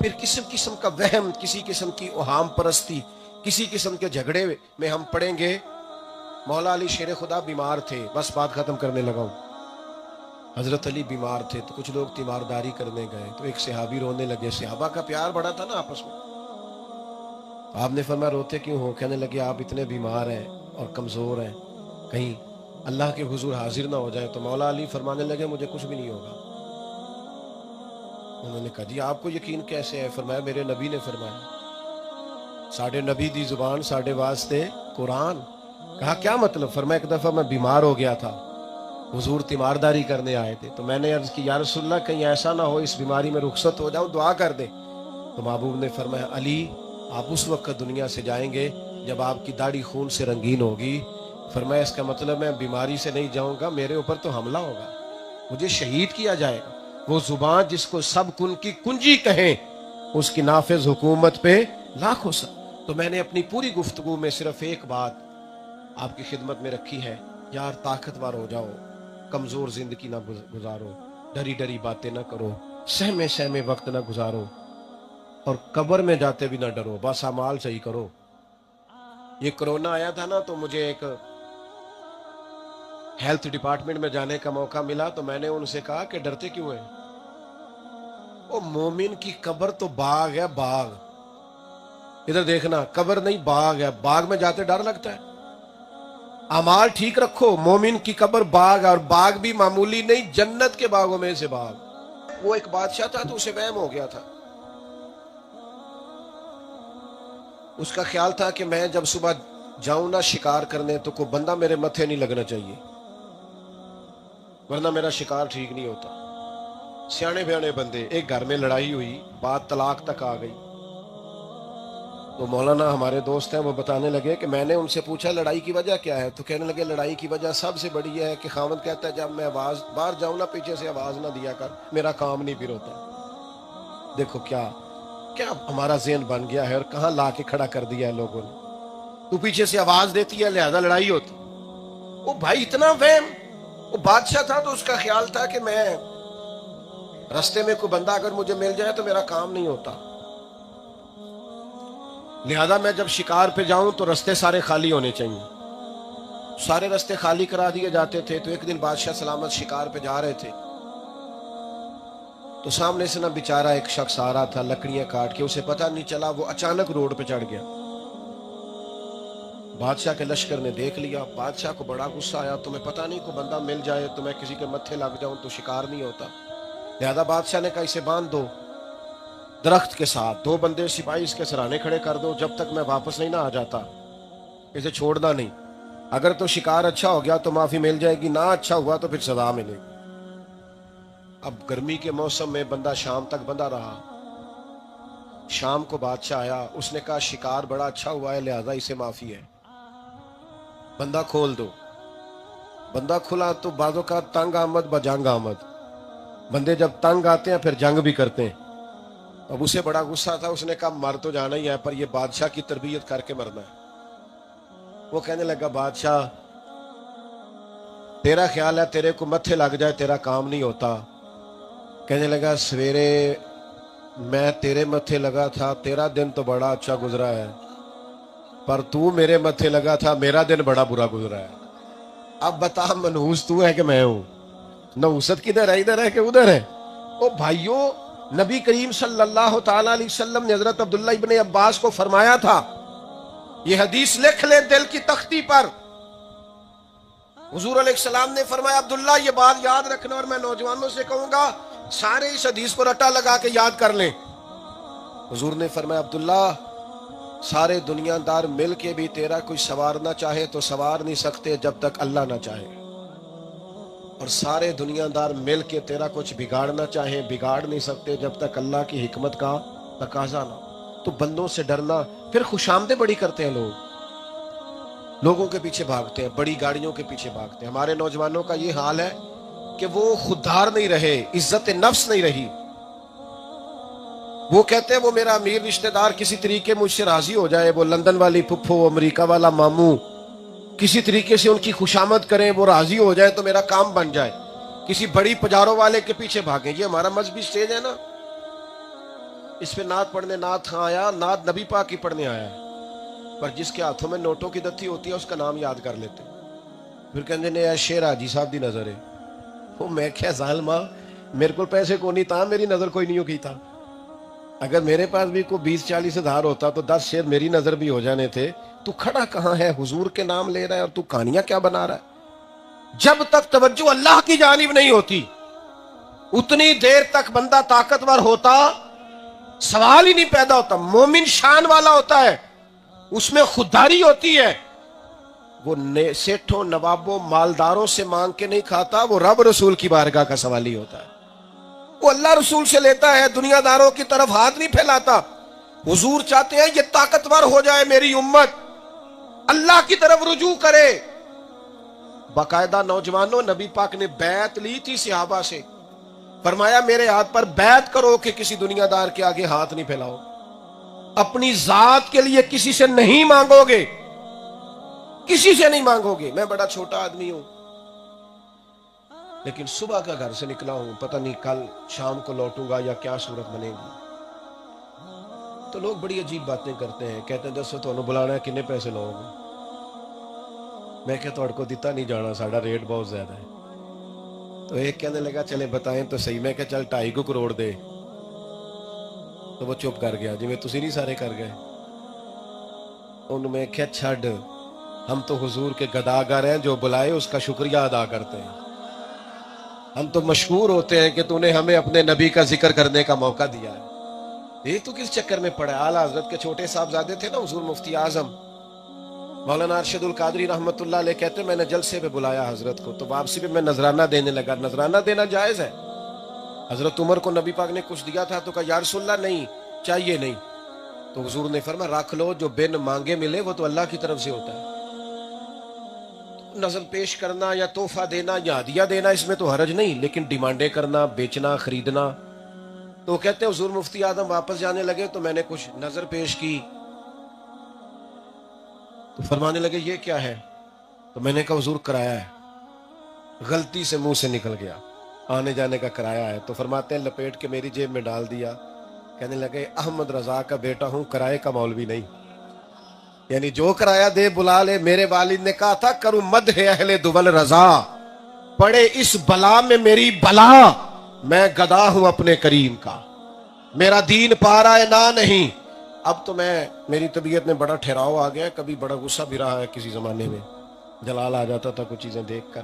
پھر قسم قسم کا وہم، کسی قسم کی اوہام پرستی، کسی قسم کے جھگڑے میں ہم پڑیں گے۔ مولا علی شیر خدا بیمار تھے، بس بات ختم کرنے لگا ہوں۔ حضرت علی بیمار تھے تو کچھ لوگ تیمارداری کرنے گئے تو ایک صحابی رونے لگے۔ صحابہ کا پیار بڑا تھا نا آپس میں۔ آپ نے فرمایا روتے کیوں ہو؟ کہنے لگے آپ اتنے بیمار ہیں اور کمزور ہیں، کہیں اللہ کے حضور حاضر نہ ہو جائے۔ تو مولا علی فرمانے لگے مجھے کچھ بھی نہیں ہوگا۔ انہوں نے کہا جی آپ کو یقین کیسے ہے؟ فرمایا میرے نبی نے فرمایا، ساڈے نبی دی زبان ساڈے واسطے قرآن۔ کہا کیا مطلب؟ فرمایا ایک دفعہ میں بیمار ہو گیا تھا، حضور تیمارداری کرنے آئے تھے تو میں نے عرض کی یا رسول اللہ کہیں ایسا نہ ہو اس بیماری میں رخصت ہو جاؤں، دعا کر دیں۔ تو محبوب نے فرمایا علی آپ اس وقت دنیا سے جائیں گے جب آپ کی داڑھی خون سے رنگین ہوگی۔ فرمایا اس کا مطلب میں بیماری سے نہیں جاؤں گا، میرے اوپر تو حملہ ہوگا، مجھے شہید کیا جائے گا۔ وہ زبان جس کو سب کن کی کنجی کہیں، اس کی نافذ حکومت پہ لاکھوں سا۔ تو میں نے اپنی پوری گفتگو میں صرف ایک بات آپ کی خدمت میں رکھی ہے، یار طاقتور ہو جاؤ، کمزور زندگی نہ گزارو، ڈری ڈری باتیں نہ کرو، سہمے سہمے وقت نہ گزارو، اور قبر میں جاتے بھی نہ ڈرو، بس اعمال صحیح کرو۔ یہ کرونا آیا تھا نا تو مجھے ایک ہیلتھ ڈپارٹمنٹ میں جانے کا موقع ملا تو میں نے ان سے کہا کہ ڈرتے کیوں ہیں؟ وہ مومن کی قبر تو باغ ہے، باغ، ادھر دیکھنا، قبر نہیں باغ ہے، باغ میں جاتے ڈر لگتا ہے؟ اعمال ٹھیک رکھو، مومن کی قبر باغ ہے، اور باغ بھی معمولی نہیں، جنت کے باغوں میں سے باغ۔ وہ ایک بادشاہ تھا تو اسے وہم ہو گیا تھا، اس کا خیال تھا کہ میں جب صبح جاؤں نا شکار کرنے تو کوئی بندہ میرے متھے نہیں لگنا چاہیے ورنہ میرا شکار ٹھیک نہیں ہوتا۔ سیانے بیانے بندے، ایک گھر میں لڑائی ہوئی، بات طلاق تک آ گئی، تو مولانا ہمارے دوست ہیں وہ بتانے لگے کہ میں نے ان سے پوچھا لڑائی کی وجہ کیا ہے؟ تو کہنے لگے لڑائی کی وجہ سب سے بڑی یہ ہے کہ خاوند کہتا ہے جب میں آواز باہر جاؤں نا پیچھے سے آواز نہ دیا کر، میرا کام نہیں پھر ہوتا۔ دیکھو کیا ہمارا ذہن بن گیا ہے اور کہاں لا کے کھڑا کر دیا ہے لوگوں نے۔ تو پیچھے سے آواز دیتی ہے لہذا لڑائی ہوتی۔ وہ بھائی اتنا وہم، وہ بادشاہ تھا تو اس کا خیال تھا کہ میں رستے میں کوئی بندہ اگر مجھے مل جائے تو میرا کام نہیں ہوتا، لہذا میں جب شکار پہ جاؤں تو رستے سارے خالی ہونے چاہیے۔ سارے رستے خالی کرا دیے جاتے تھے۔ تو ایک دن بادشاہ سلامت شکار پہ جا رہے تھے تو سامنے سے نہ بیچارہ ایک شخص آ رہا تھا لکڑیاں کاٹ کے، اسے پتہ نہیں چلا، وہ اچانک روڈ پہ چڑھ گیا۔ بادشاہ کے لشکر نے دیکھ لیا، بادشاہ کو بڑا غصہ آیا، تمہیں پتہ نہیں کوئی بندہ مل جائے تو میں کسی کے متھے لگ جاؤں تو شکار نہیں ہوتا۔ لہذا بادشاہ نے کہا اسے باندھ دو درخت کے ساتھ، 2 بندے سپاہی اس کے سرانے کھڑے کر دو، جب تک میں واپس نہیں نہ آ جاتا اسے چھوڑنا نہیں، اگر تو شکار اچھا ہو گیا تو معافی مل جائے گی، نہ اچھا ہوا تو پھر سزا ملے گی۔ اب گرمی کے موسم میں بندہ شام تک بندہ رہا، شام کو بادشاہ آیا، اس نے کہا شکار بڑا اچھا ہوا ہے لہذا اسے معافی ہے، بندہ کھول دو۔ بندہ کھلا تو بعضوں کا تنگ آمد بجنگ آمد، بندے جب تنگ آتے ہیں پھر جنگ بھی کرتے ہیں۔ اب اسے بڑا غصہ تھا، اس نے کہا مر تو جانا ہی ہے پر یہ بادشاہ کی تربیت کر کے مرنا ہے۔ وہ کہنے لگا بادشاہ تیرا خیال ہے تیرے کو متھے لگ جائے تیرا کام نہیں ہوتا؟ کہنے لگا سویرے میں تیرے متھے لگا تھا، تیرا دن تو بڑا اچھا گزرا ہے، پر تو میرے متھے لگا تھا، میرا دن بڑا برا گزرا ہے۔ اب بتا منحوس تو ہے کہ میں ہوں؟ نحوست کدھر ہے، ادھر ہے کہ ادھر ہے؟ او بھائیوں، نبی کریم صلی اللہ تعالی علیہ وسلم نے حضرت عبداللہ ابن عباس کو فرمایا تھا، یہ حدیث لکھ لے دل کی تختی پر، حضور علیہ السلام نے فرمایا عبداللہ یہ بات یاد رکھنا، اور میں نوجوانوں سے کہوں گا سارے اس حدیث کو رٹا لگا کے یاد کر لیں۔ حضور نے فرمایا عبداللہ سارے دنیا دار مل کے بھی تیرا کوئی سوارنا چاہے تو سوار نہیں سکتے جب تک اللہ نہ چاہے، اور سارے دنیا دار مل کے تیرا کچھ بگاڑنا چاہے بگاڑ نہیں سکتے جب تک اللہ کی حکمت کا تقاضا نہ۔ تو بندوں سے ڈرنا، پھر خوشامدیں بڑی کرتے ہیں لوگوں کے پیچھے بھاگتے ہیں، بڑی گاڑیوں کے پیچھے بھاگتے ہیں۔ ہمارے نوجوانوں کا یہ حال ہے کہ وہ خوددار نہیں رہے، عزت نفس نہیں رہی۔ وہ کہتے ہیں وہ میرا امیر رشتہ دار کسی طریقے مجھ سے راضی ہو جائے، وہ لندن والی پھپھو، امریکہ والا ماموں، کسی طریقے سے ان کی خوشامد کریں، وہ راضی ہو جائے تو میرا کام بن جائے، کسی بڑی پجاروں والے کے پیچھے بھاگیں۔ یہ ہمارا مذہبی سٹیج ہے نا، اس پہ نعت پڑھنے نعت خاں آیا, نعت نبی پاک کی پڑھنے آیا ہے, پر جس کے ہاتھوں میں نوٹوں کی دتی ہوتی ہے اس کا نام یاد کر لیتے, پھر کہندے نے اے شیر حاجی صاحب دی نظر ہے. وہ میں کیا ظالمہ, میرے کو پیسے کو نہیں تھا, میری نظر کوئی نہیں ہو گئی تھا. اگر میرے پاس بھی کوئی 20-40 ہزار ہوتا تو 10 شیر میری نظر بھی ہو جانے تھے. تو کھڑا کہاں ہے, حضور کے نام لے رہا ہے اور تو کہانیاں کیا بنا رہا ہے. جب تک توجہ اللہ کی جانب نہیں ہوتی اتنی دیر تک بندہ طاقتور ہوتا سوال ہی نہیں پیدا ہوتا. مومن شان والا ہوتا ہے, اس میں خودداری ہوتی ہے. وہ سیٹھوں نوابوں مالداروں سے مانگ کے نہیں کھاتا, وہ رب رسول کی بارگاہ کا سوالی ہوتا ہے. وہ اللہ رسول سے لیتا ہے, دنیا داروں کی طرف ہاتھ نہیں پھیلاتا. حضور چاہتے ہیں یہ طاقتور ہو جائے میری امت, اللہ کی طرف رجوع کرے. باقاعدہ نوجوانوں, نبی پاک نے بیعت لی تھی صحابہ سے, فرمایا میرے ہاتھ پر بیعت کرو کہ کسی دنیا دار کے آگے ہاتھ نہیں پھیلاؤ, اپنی ذات کے لیے کسی سے نہیں مانگو گے, کسی سے نہیں مانگو گے. میں بڑا چھوٹا آدمی ہوں, لیکن صبح کا گھر سے نکلا ہوں, پتہ نہیں کل شام کو لوٹوں گا یا کیا صورت بنے گی. تو لوگ بڑی عجیب باتیں کرتے ہیں, کہتے ہیں دسو تو بلانا ہے کنے پیسے لو گے. میں کہ توڑ کو دیتا نہیں جانا, ساڑھا ریٹ بہت زیادہ ہے. تو ایک کہنے لگا چلے بتائیں تو صحیح. میں کہ چل 2.5 کروڑ دے. تو وہ چپ کر گیا, جی میں تسی نہیں سارے کر گئے. انہوں میں کہ چھڑ, ہم تو حضور کے گداگر ہیں, جو بلائے اس کا شکریہ ادا کرتے ہیں. ہم تو مشکور ہوتے ہیں کہ تو نے ہمیں اپنے نبی کا ذکر کرنے کا موقع دیا ہے. یہ تو کس چکر میں پڑا ہے. اعلیٰ حضرت کے چھوٹے صاحبزادے تھے نا حضور مفتی اعظم مولانا ارشد القادری رحمت اللہ علیہ, کہتے میں نے جلسے پہ بلایا حضرت کو, تو واپسی پہ میں نذرانہ دینے لگا. نذرانہ دینا جائز ہے. حضرت عمر کو نبی پاک نے کچھ دیا تھا تو کہا یا رسول اللہ نہیں چاہیے نہیں. تو حضور نے فرمایا رکھ لو, جو بن مانگے ملے وہ تو اللہ کی طرف سے ہوتا ہے. نظر پیش کرنا یا تحفہ دینا یا ہدیہ دینا اس میں تو حرج نہیں, لیکن ڈیمانڈیں کرنا, بیچنا, خریدنا. تو کہتے ہیں حضور مفتی اعظم واپس جانے لگے تو میں نے کچھ نظر پیش کی, تو فرمانے لگے یہ کیا ہے. تو میں نے کہا حضور کرایہ ہے. غلطی سے منہ سے نکل گیا آنے جانے کا کرایہ ہے. تو فرماتے ہیں لپیٹ کے میری جیب میں ڈال دیا. کہنے لگے احمد رضا کا بیٹا ہوں, کرائے کا مولوی نہیں. یعنی جو کرایہ دے بلا لے. میرے والد نے کہا تھا کروں مدح اہل دول رضا, پڑے اس بلا میں میری بلا, میں گدا ہوں اپنے کریم کا, میرا دین پا رہا ہے نہ نہیں. اب تو میری طبیعت میں بڑا ٹھہراؤ آ گیا. کبھی بڑا غصہ بھی رہا ہے, کسی زمانے میں جلال آ جاتا تھا کچھ چیزیں دیکھ کر.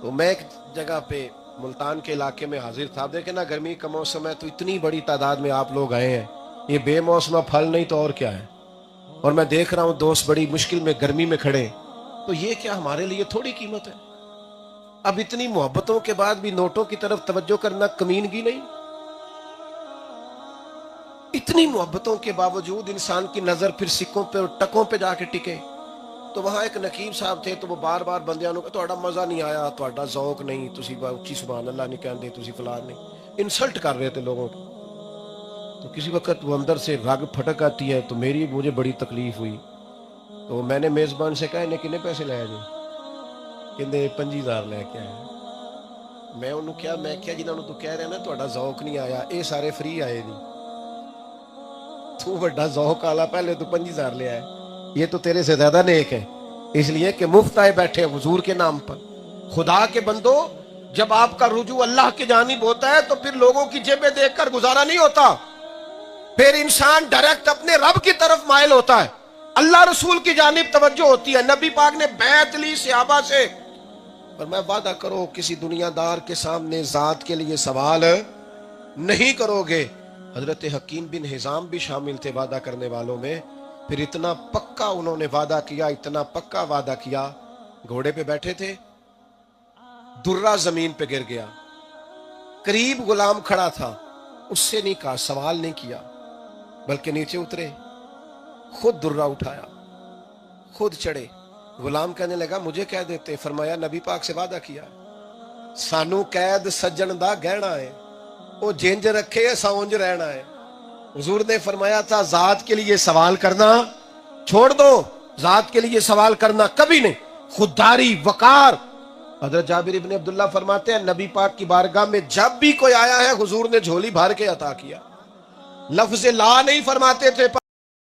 تو میں ایک جگہ پہ ملتان کے علاقے میں حاضر تھا. دیکھیں نا گرمی کا موسم ہے تو اتنی بڑی تعداد میں آپ لوگ آئے ہیں, یہ بے موسمہ پھل نہیں تو اور کیا ہے. اور میں دیکھ رہا ہوں دوست بڑی مشکل میں گرمی میں کھڑے, تو یہ کیا ہمارے لیے تھوڑی قیمت ہے. اب اتنی محبتوں کے بعد بھی نوٹوں کی طرف توجہ کرنا کمینگی نہیں. اتنی محبتوں کے باوجود انسان کی نظر پھر سکوں پہ اور ٹکوں پہ جا کے ٹکے. تو وہاں ایک نقیب صاحب تھے, تو وہ بار بار بندیاں کو تہاڈا مزہ نہیں آیا, تہاڈا ذوق نہیں, تسی اچھی سبحان اللہ نہیں کہندے, تسی فلان نہیں, انسلٹ کر رہے تھے لوگوں کو. تو کسی وقت وہ اندر سے رگ پھٹک آتی ہے, تو مجھے بڑی تکلیف ہوئی. تو میں نے میزبان سے کہا انہیں کتنے پیسے لائے جی. کہندے 5000 لے کے آئے. میں انہوں کیا جنہوں نے تو کہہ رہے ہیں نا تہاڈا ذوق نہیں آیا, اے سارے فری آئے جی. تو بڑا ذوق آلا, پہلے تو 5000 لے آئے, یہ تو تیرے سے زیادہ نیک ہے, اس لیے کہ مفت آئے بیٹھے حضور کے نام پر. خدا کے بندو, جب آپ کا رجوع اللہ کی جانب ہوتا ہے تو پھر لوگوں کی جیبیں دیکھ کر گزارا نہیں ہوتا, پھر انسان ڈائریکٹ اپنے رب کی طرف مائل ہوتا ہے, اللہ رسول کی جانب توجہ ہوتی ہے. نبی پاک نے بیعت لی صحابہ سے, اور میں وعدہ کرو کسی دنیا دار کے سامنے ذات کے لیے سوال نہیں کرو گے. حضرت حکیم بن حزام بھی شامل تھے وعدہ کرنے والوں میں. پھر اتنا پکا انہوں نے وعدہ کیا, اتنا پکا وعدہ کیا, گھوڑے پہ بیٹھے تھے, درہ زمین پہ گر گیا, قریب غلام کھڑا تھا, اس سے نہیں کہا, سوال نہیں کیا, بلکہ نیچے اترے, خود درہ اٹھایا, خود چڑھے. غلام کہنے لگا مجھے کہہ دیتے. فرمایا نبی پاک سے وعدہ کیا, سانو قید سجن دا گہنا ہے, وہ جنج رکھے ساونج رہنا ہے. حضور نے فرمایا تھا ذات کے لیے سوال کرنا چھوڑ دو, ذات کے لیے سوال کرنا کبھی نہیں. خودداری, وقار. حضرت جابر ابن عبداللہ فرماتے ہیں نبی پاک کی بارگاہ میں جب بھی کوئی آیا ہے حضور نے جھولی بھر کے عطا کیا. لفظ لا نہیں فرماتے تھے.